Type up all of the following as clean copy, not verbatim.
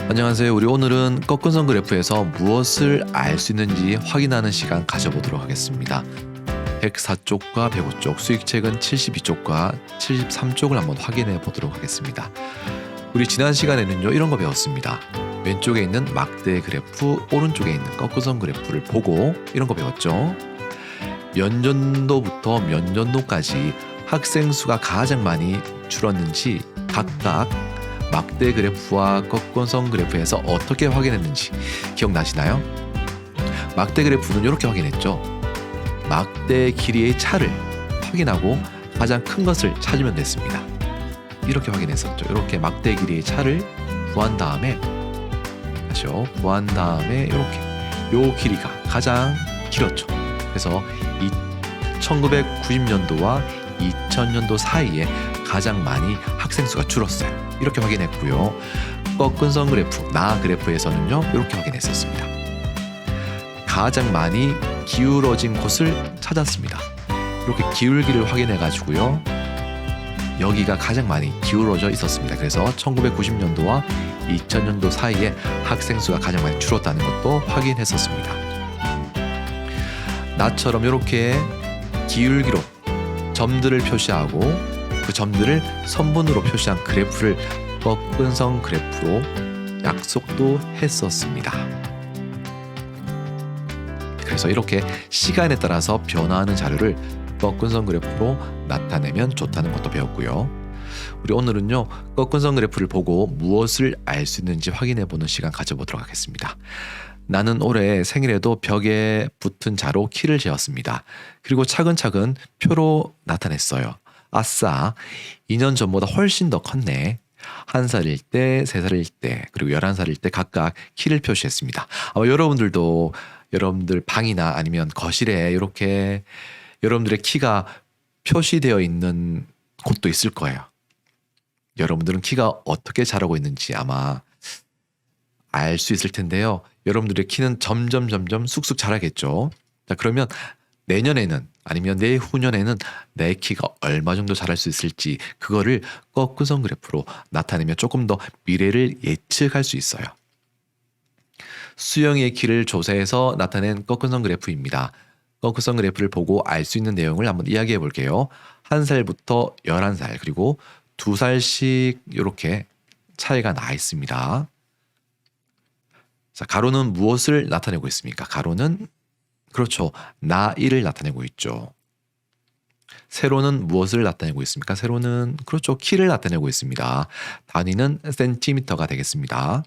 안녕하세요. 우리 오늘은 꺾은선 그래프에서 무엇을 알 수 있는지 확인하는 시간 가져보도록 하겠습니다. 104쪽과 105쪽, 수익책은 72쪽과 73쪽을 한번 확인해 보도록 하겠습니다. 우리 지난 시간에는요, 이런 거 배웠습니다. 왼쪽에 있는 막대 그래프, 오른쪽에 있는 꺾은선 그래프를 보고 이런 거 배웠죠. 몇 년도부터 몇 년도까지 학생 수가 가장 많이 줄었는지 각각 막대 그래프와 꺾은선 그래프에서 어떻게 확인했는지 기억나시나요? 막대 그래프는 이렇게 확인했죠. 막대 길이의 차를 확인하고 가장 큰 것을 찾으면 됐습니다. 이렇게 확인했었죠. 이렇게 막대 길이의 차를 구한 다음에 구한 다음에 이렇게 요 길이가 가장 길었죠. 그래서 1990년도와 2000년도 사이에 가장 많이 학생 수가 줄었어요. 이렇게 확인했고요. 꺾은선 그래프, 나 그래프에서는요, 이렇게 확인했었습니다. 가장 많이 기울어진 곳을 찾았습니다. 이렇게 기울기를 확인해 가지고요, 여기가 가장 많이 기울어져 있었습니다. 그래서 1990년도와 2000년도 사이에 학생 수가 가장 많이 줄었다는 것도 확인했었습니다. 나처럼 이렇게 기울기로 점들을 표시하고 그 점들을 선분으로 표시한 그래프를 꺾은선 그래프로 약속도 했었습니다. 그래서 이렇게 시간에 따라서 변화하는 자료를 꺾은선 그래프로 나타내면 좋다는 것도 배웠고요. 우리 오늘은요, 꺾은선 그래프를 보고 무엇을 알 수 있는지 확인해 보는 시간 가져보도록 하겠습니다. 나는 올해 생일에도 벽에 붙은 자로 키를 재었습니다. 그리고 차근차근 표로 나타냈어요. 아싸, 2년 전보다 훨씬 더 컸네. 1살일 때, 3살일 때, 그리고 11살일 때 각각 키를 표시했습니다. 아마 여러분들도 여러분들 방이나 아니면 거실에 이렇게 여러분들의 키가 표시되어 있는 곳도 있을 거예요. 여러분들은 키가 어떻게 자라고 있는지 아마 알 수 있을 텐데요. 여러분들의 키는 점점 쑥쑥 자라겠죠. 자, 그러면 내년에는 아니면 내후년에는 내 키가 얼마 정도 자랄 수 있을지 그거를 꺾은선 그래프로 나타내면 조금 더 미래를 예측할 수 있어요. 수영이의 키를 조사해서 나타낸 꺾은선 그래프입니다. 꺾은선 그래프를 보고 알 수 있는 내용을 한번 이야기해 볼게요. 1살부터 11살 그리고 2살씩 이렇게 차이가 나 있습니다. 자, 가로는 무엇을 나타내고 있습니까? 가로는 그렇죠. 나이를 나타내고 있죠. 세로는 무엇을 나타내고 있습니까? 세로는 그렇죠. 키를 나타내고 있습니다. 단위는 센티미터가 되겠습니다.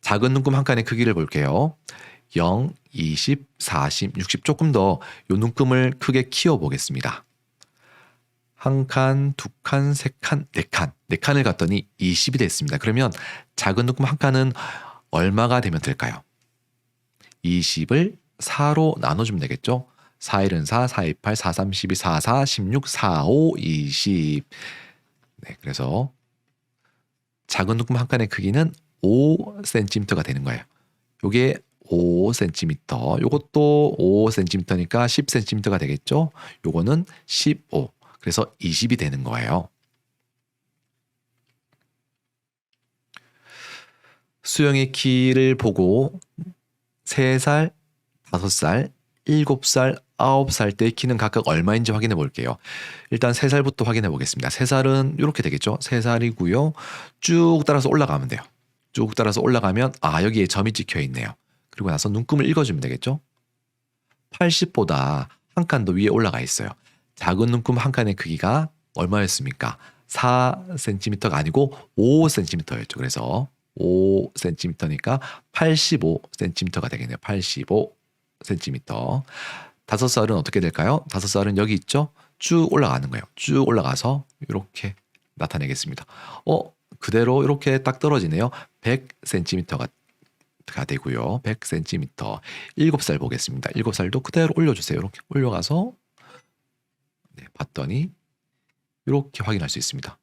작은 눈금 한 칸의 크기를 볼게요. 0, 20, 40, 60 조금 더 이 눈금을 크게 키워 보겠습니다. 한 칸, 두 칸, 세 칸, 네 칸. 네 칸을 갔더니 20이 됐습니다. 그러면 작은 눈금 한 칸은 얼마가 되면 될까요? 20을 4로 나눠주면 되겠죠. 4, 1은 4, 4, 2, 8, 4, 3, 12, 4, 4, 16, 4, 5, 20. 네, 그래서 작은 눈금 한 칸의 크기는 5cm가 되는 거예요. 요게 5cm, 요것도 5cm니까 10cm가 되겠죠. 요거는 15, 그래서 20이 되는 거예요. 수영의 키를 보고 3살, 5살, 7살, 9살 때 키는 각각 얼마인지 확인해 볼게요. 일단 3살부터 확인해 보겠습니다. 3살은 이렇게 되겠죠. 3살이고요. 쭉 따라서 올라가면 돼요. 쭉 따라서 올라가면 여기에 점이 찍혀 있네요. 그리고 나서 눈금을 읽어주면 되겠죠. 80보다 한 칸 더 위에 올라가 있어요. 작은 눈금 한 칸의 크기가 얼마였습니까? 4cm가 아니고 5cm였죠. 그래서 5cm니까 85cm가 되겠네요. 85cm. 5살은 어떻게 될까요? 5살은 여기 있죠? 쭉 올라가는 거예요. 쭉 올라가서 이렇게 나타내겠습니다. 그대로 이렇게 딱 떨어지네요. 100cm가 되고요. 100cm. 7살 보겠습니다. 7살도 그대로 올려주세요. 이렇게 올려가서 봤더니 이렇게 확인할 수 있습니다.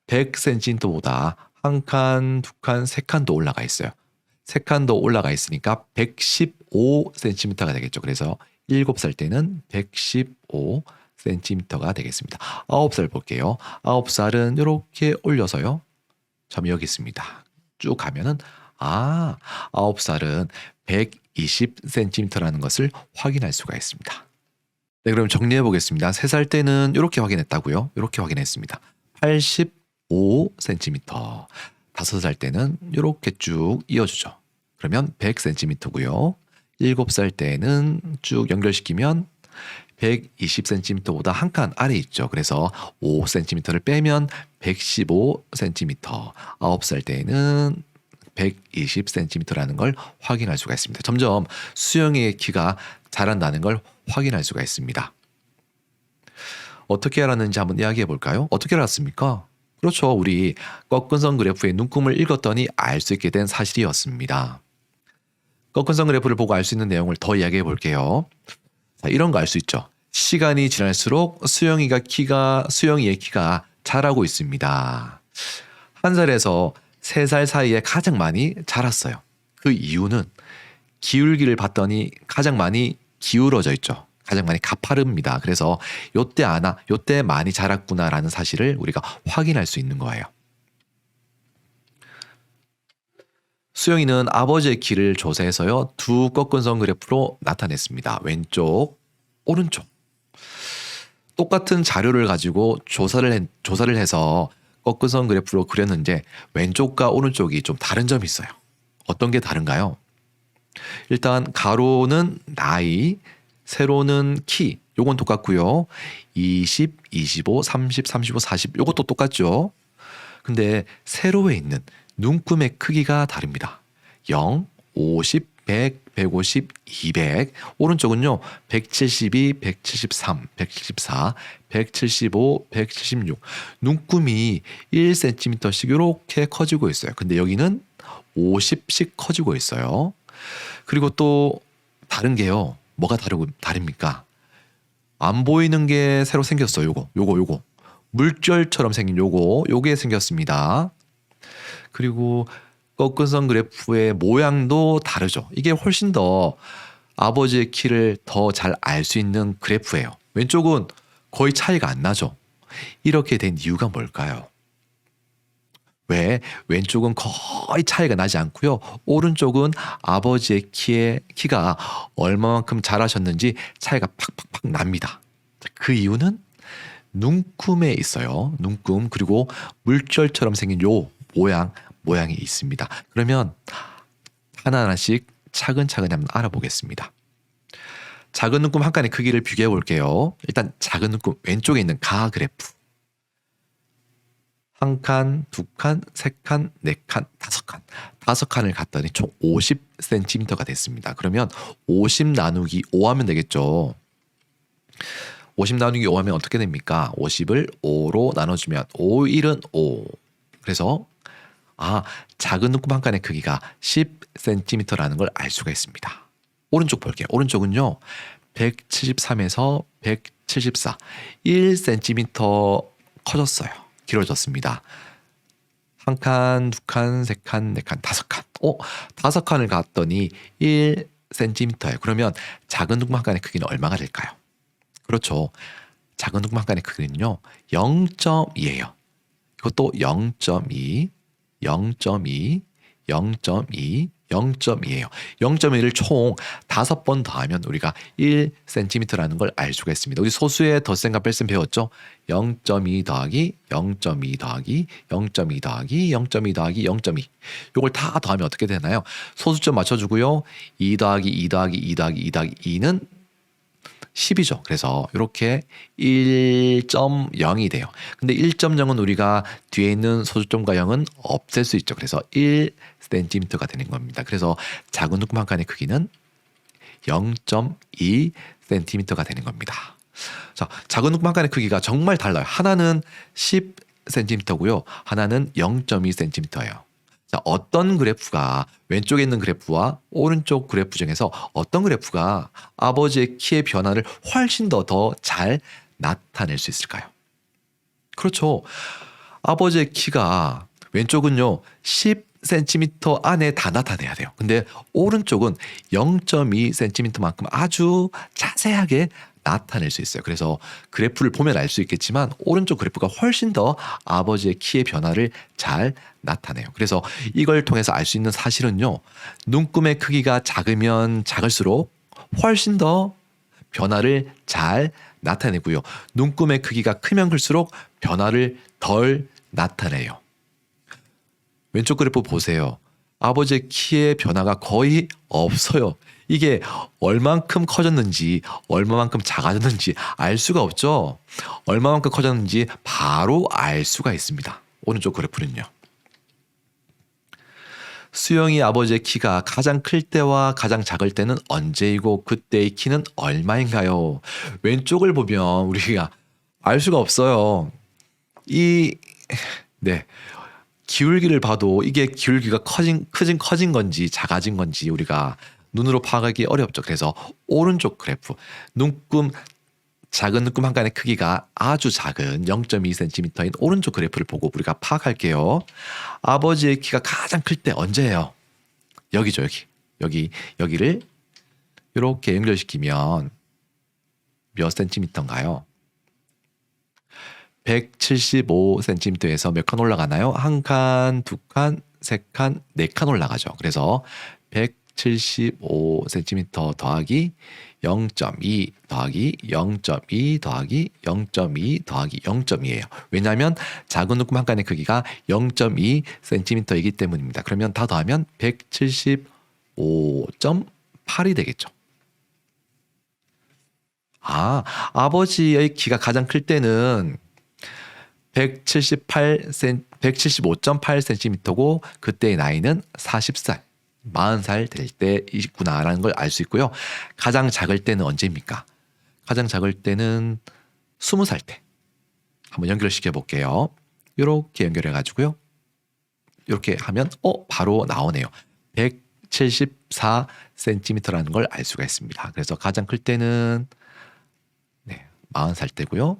100cm보다 한 칸, 두 칸, 세 칸도 올라가 있어요. 세 칸도 올라가 있으니까 115cm가 되겠죠. 그래서 7살 때는 115cm가 되겠습니다. 9살 볼게요. 9살은 이렇게 올려서요. 점이 여기 있습니다. 쭉 가면은 9살은 120cm라는 것을 확인할 수가 있습니다. 네, 그럼 정리해 보겠습니다. 3살 때는 이렇게 확인했다고요. 이렇게 확인했습니다. 85cm. 5살 때는 이렇게 쭉 이어주죠. 그러면 100cm고요. 7살 때는 쭉 연결시키면 120cm보다 한 칸 아래 있죠. 그래서 5cm를 빼면 115cm. 9살 때는 120cm라는 걸 확인할 수가 있습니다. 점점 수영이의 키가 자란다는 걸 확인할 수가 있습니다. 어떻게 알았는지 한번 이야기해 볼까요? 어떻게 알았습니까? 그렇죠. 우리 꺾은선 그래프의 눈금을 읽었더니 알 수 있게 된 사실이었습니다. 꺾은선 그래프를 보고 알 수 있는 내용을 더 이야기해 볼게요. 자, 이런 거 알 수 있죠. 시간이 지날수록 수영이의 키가 자라고 있습니다. 1살에서 3살 사이에 가장 많이 자랐어요. 그 이유는 기울기를 봤더니 가장 많이 기울어져 있죠. 가장 많이 가파릅니다. 그래서 요때 많이 자랐구나라는 사실을 우리가 확인할 수 있는 거예요. 수영이는 아버지의 키를 조사해서요. 두 꺾은선 그래프로 나타냈습니다. 왼쪽, 오른쪽. 똑같은 자료를 가지고 조사를 해서 꺾은선 그래프로 그렸는데 왼쪽과 오른쪽이 좀 다른 점이 있어요. 어떤 게 다른가요? 일단 가로는 나이, 세로는 키. 요건 똑같고요. 20, 25, 30, 35, 40 요것도 똑같죠. 근데 세로에 있는 눈금의 크기가 다릅니다. 0, 50, 100, 150, 200. 오른쪽은요. 172, 173, 174, 175, 176. 눈금이 1cm씩 이렇게 커지고 있어요. 근데 여기는 50씩 커지고 있어요. 그리고 또 다른 게요. 뭐가 다릅니까? 안 보이는 게 새로 생겼어요. 요거. 물결처럼 생긴 요게 생겼습니다. 그리고 꺾은선 그래프의 모양도 다르죠. 이게 훨씬 더 아버지의 키를 더 잘 알 수 있는 그래프예요. 왼쪽은 거의 차이가 안 나죠. 이렇게 된 이유가 뭘까요? 왜 왼쪽은 거의 차이가 나지 않고요. 오른쪽은 아버지의 키가 얼마만큼 자라셨는지 차이가 팍팍팍 납니다. 그 이유는 눈금에 있어요. 눈금 그리고 물결처럼 생긴 요 모양이 있습니다. 그러면 하나하나씩 차근차근히 한번 알아보겠습니다. 작은 눈금 한 칸의 크기를 비교해 볼게요. 일단 작은 눈금 왼쪽에 있는 가 그래프. 한 칸, 두 칸, 세 칸, 네 칸, 다섯 칸. 5칸을 갔더니 총 50cm가 됐습니다. 그러면 50 나누기 5 하면 되겠죠. 50 나누기 5 하면 어떻게 됩니까? 50을 5로 나눠주면 5, 1은 5. 그래서 작은 눈금 한 칸의 크기가 10cm라는 걸 알 수가 있습니다. 오른쪽 볼게요. 오른쪽은요. 173에서 174. 1cm 커졌어요. 길어졌습니다. 한 칸, 두 칸, 세 칸, 네 칸, 5칸. 5칸을 갔더니 1cm예요. 그러면 작은 눈금 한 칸의 크기는 얼마가 될까요? 그렇죠. 작은 눈금 한 칸의 크기는요. 0.2예요. 이것도 0.2, 0.2, 0.2, 0.2예요. 0.2를 총 5번 더하면 우리가 1cm라는 걸 알 수가 있습니다. 우리 소수의 덧셈과 뺄셈 배웠죠? 0.2 더하기 0.2 더하기 0.2 더하기 0.2 더하기 0.2. 이걸 다 더하면 어떻게 되나요? 소수점 맞춰주고요. 2 더하기 2 더하기 2 더하기 2 더하기 2는 10이죠. 그래서 이렇게 1.0이 돼요. 근데 1.0은 우리가 뒤에 있는 소수점과 0은 없앨 수 있죠. 그래서 1cm가 되는 겁니다. 그래서 작은 눈금 한 칸의 크기는 0.2cm가 되는 겁니다. 자, 작은 눈금 한 칸의 크기가 정말 달라요. 하나는 10cm고요. 하나는 0.2cm예요. 자, 어떤 그래프가 왼쪽에 있는 그래프와 오른쪽 그래프 중에서 어떤 그래프가 아버지의 키의 변화를 훨씬 더 잘 나타낼 수 있을까요? 그렇죠. 아버지의 키가 왼쪽은요 10cm 안에 다 나타내야 돼요. 근데 오른쪽은 0.2cm만큼 아주 자세하게 나타낼 수 있어요. 그래서 그래프를 보면 알 수 있겠지만 오른쪽 그래프가 훨씬 더 아버지의 키의 변화를 잘 나타내요. 그래서 이걸 통해서 알 수 있는 사실은요. 눈금의 크기가 작으면 작을수록 훨씬 더 변화를 잘 나타내고요. 눈금의 크기가 크면 클수록 변화를 덜 나타내요. 왼쪽 그래프 보세요. 아버지의 키의 변화가 거의 없어요. 이게 얼만큼 커졌는지 얼마만큼 작아졌는지 알 수가 없죠. 얼마만큼 커졌는지 바로 알 수가 있습니다. 오른쪽 그래프는요. 수영이 아버지의 키가 가장 클 때와 가장 작을 때는 언제이고 그때의 키는 얼마인가요? 왼쪽을 보면 우리가 알 수가 없어요. 네. 기울기를 봐도 이게 기울기가 커진 건지 작아진 건지 우리가 눈으로 파악하기 어렵죠. 그래서 오른쪽 그래프, 작은 눈금 한 칸의 크기가 아주 작은 0.2cm인 오른쪽 그래프를 보고 우리가 파악할게요. 아버지의 키가 가장 클 때 언제예요? 여기죠, 여기를 이렇게 연결시키면 몇 센티미터인가요? 175cm에서 몇 칸 올라가나요? 한 칸, 두 칸, 세 칸, 네 칸 올라가죠. 그래서 175cm 더하기 0.2 더하기 0.2 더하기 0.2 더하기 0.2예요. 왜냐하면 작은 눈금 한 칸의 크기가 0.2cm이기 때문입니다. 그러면 다 더하면 175.8이 되겠죠. 아버지의 키가 가장 클 때는 175.8cm고 그때의 나이는 40살, 40살 될 때 있구나라는 걸 알 수 있고요. 가장 작을 때는 언제입니까? 가장 작을 때는 20살 때. 한번 연결시켜 볼게요. 이렇게 연결해 가지고요. 이렇게 하면 바로 나오네요. 174cm라는 걸 알 수가 있습니다. 그래서 가장 클 때는 40살 때고요.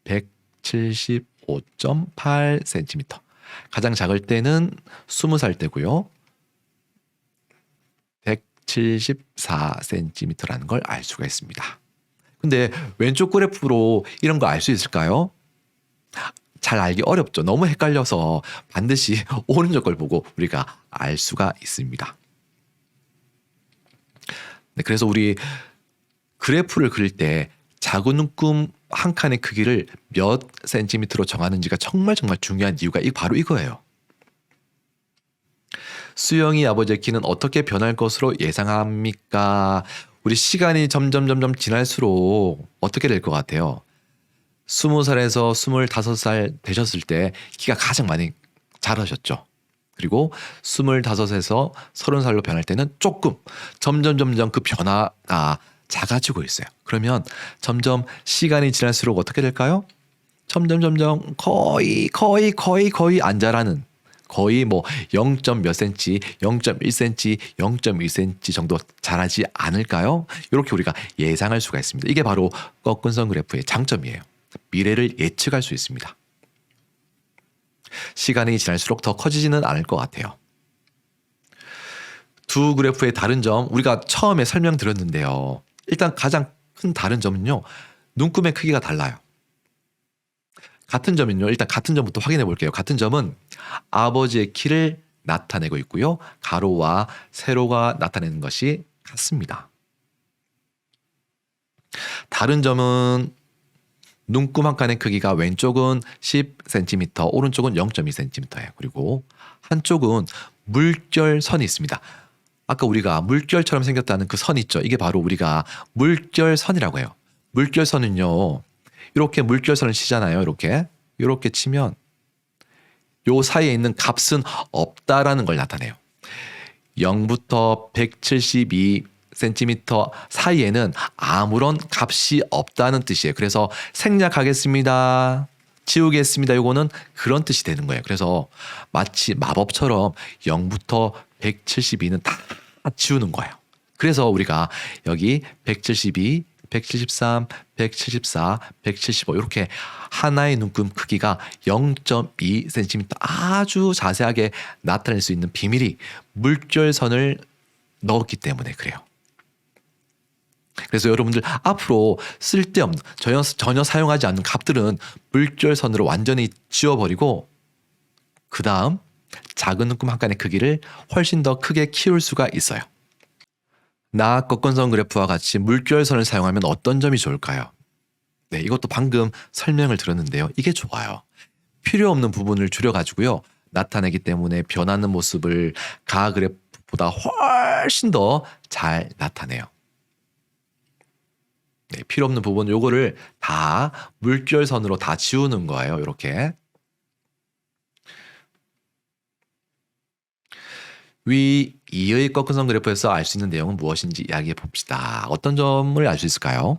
175.8cm. 가장 작을 때는 20살 때고요. 174cm라는 걸 알 수가 있습니다. 근데 왼쪽 그래프로 이런 거 알 수 있을까요? 잘 알기 어렵죠. 너무 헷갈려서 반드시 오른쪽 걸 보고 우리가 알 수가 있습니다. 네, 그래서 우리 그래프를 그릴 때 작은 눈금 한 칸의 크기를 몇 센티미터로 정하는지가 정말 중요한 이유가 바로 이거예요. 수영이 아버지의 키는 어떻게 변할 것으로 예상합니까? 우리 시간이 점점 지날수록 어떻게 될 것 같아요? 20살에서 25살 되셨을 때 키가 가장 많이 자라셨죠. 그리고 25에서 30살로 변할 때는 조금 점점 그 변화가 작아지고 있어요. 그러면 점점 시간이 지날수록 어떻게 될까요? 점점 거의 안 자라는, 거의 뭐 0. 몇 cm, 0.1cm, 0.2cm 정도 자라지 않을까요? 이렇게 우리가 예상할 수가 있습니다. 이게 바로 꺾은선 그래프의 장점이에요. 미래를 예측할 수 있습니다. 시간이 지날수록 더 커지지는 않을 것 같아요. 두 그래프의 다른 점 우리가 처음에 설명드렸는데요. 일단 가장 큰 다른 점은요. 눈금의 크기가 달라요. 같은 점은요. 일단 같은 점부터 확인해 볼게요. 같은 점은 아버지의 키를 나타내고 있고요. 가로와 세로가 나타내는 것이 같습니다. 다른 점은 눈금 한 칸의 크기가 왼쪽은 10cm, 오른쪽은 0.2cm예요. 그리고 한쪽은 물결선이 있습니다. 아까 우리가 물결처럼 생겼다는 그 선 있죠. 이게 바로 우리가 물결선이라고 해요. 물결선은요. 이렇게 물결선을 치잖아요. 이렇게 치면 요 사이에 있는 값은 없다라는 걸 나타내요. 0부터 172cm 사이에는 아무런 값이 없다는 뜻이에요. 그래서 생략하겠습니다. 지우겠습니다. 요거는 그런 뜻이 되는 거예요. 그래서 마치 마법처럼 0부터 172는 다 지우는 거예요. 그래서 우리가 여기 172, 173, 174, 175 이렇게 하나의 눈금 크기가 0.2cm 아주 자세하게 나타낼 수 있는 비밀이 물결선을 넣었기 때문에 그래요. 그래서 여러분들 앞으로 쓸데없는 전혀 사용하지 않는 값들은 물결선으로 완전히 지워버리고 그 다음 작은 눈금 한 칸의 크기를 훨씬 더 크게 키울 수가 있어요. 나 꺾은선 그래프와 같이 물결선을 사용하면 어떤 점이 좋을까요? 네, 이것도 방금 설명을 드렸는데요. 이게 좋아요. 필요 없는 부분을 줄여가지고요. 나타내기 때문에 변하는 모습을 가 그래프보다 훨씬 더 잘 나타내요. 네, 필요 없는 부분 요거를 다 물결선으로 다 지우는 거예요. 이렇게. 위 2의 꺾은선 그래프에서 알 수 있는 내용은 무엇인지 이야기해 봅시다. 어떤 점을 알 수 있을까요?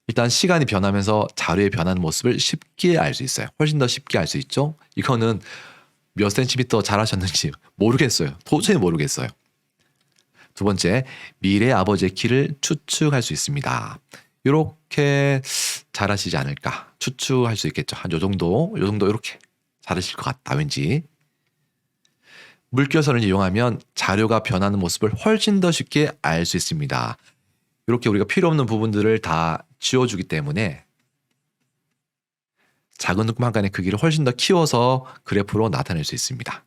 일단 시간이 변하면서 자료의 변하는 모습을 쉽게 알 수 있어요. 훨씬 더 쉽게 알 수 있죠. 이거는 몇 센티미터 잘하셨는지 모르겠어요. 도저히 모르겠어요. 두 번째, 미래 아버지의 키를 추측할 수 있습니다. 이렇게 잘하시지 않을까 추측할 수 있겠죠. 한 요 정도 이렇게 잘하실 것 같다 왠지. 물결선을 이용하면 자료가 변하는 모습을 훨씬 더 쉽게 알 수 있습니다. 이렇게 우리가 필요 없는 부분들을 다 지워주기 때문에 작은 눈금 한 칸의 크기를 훨씬 더 키워서 그래프로 나타낼 수 있습니다.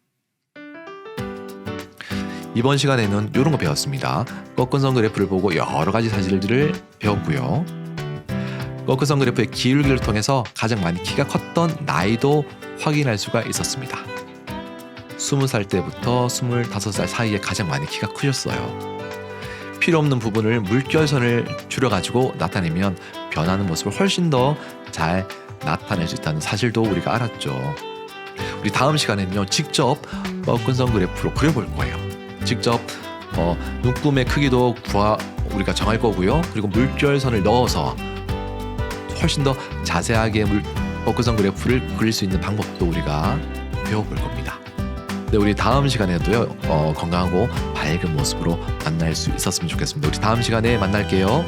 이번 시간에는 이런 거 배웠습니다. 꺾은선 그래프를 보고 여러 가지 사실들을 배웠고요. 꺾은선 그래프의 기울기를 통해서 가장 많이 키가 컸던 나이도 확인할 수가 있었습니다. 20살 때부터 25살 사이에 가장 많이 키가 크셨어요. 필요 없는 부분을 물결선을 줄여가지고 나타내면 변하는 모습을 훨씬 더 잘 나타낼 수 있다는 사실도 우리가 알았죠. 우리 다음 시간에는요, 직접 꺾은선 그래프로 그려볼 거예요. 직접 눈금의 크기도 우리가 정할 거고요. 그리고 물결선을 넣어서 훨씬 더 자세하게 꺾은선 그래프를 그릴 수 있는 방법도 우리가 배워볼 겁니다. 네, 우리 다음 시간에도요 건강하고 밝은 모습으로 만날 수 있었으면 좋겠습니다. 우리 다음 시간에 만날게요.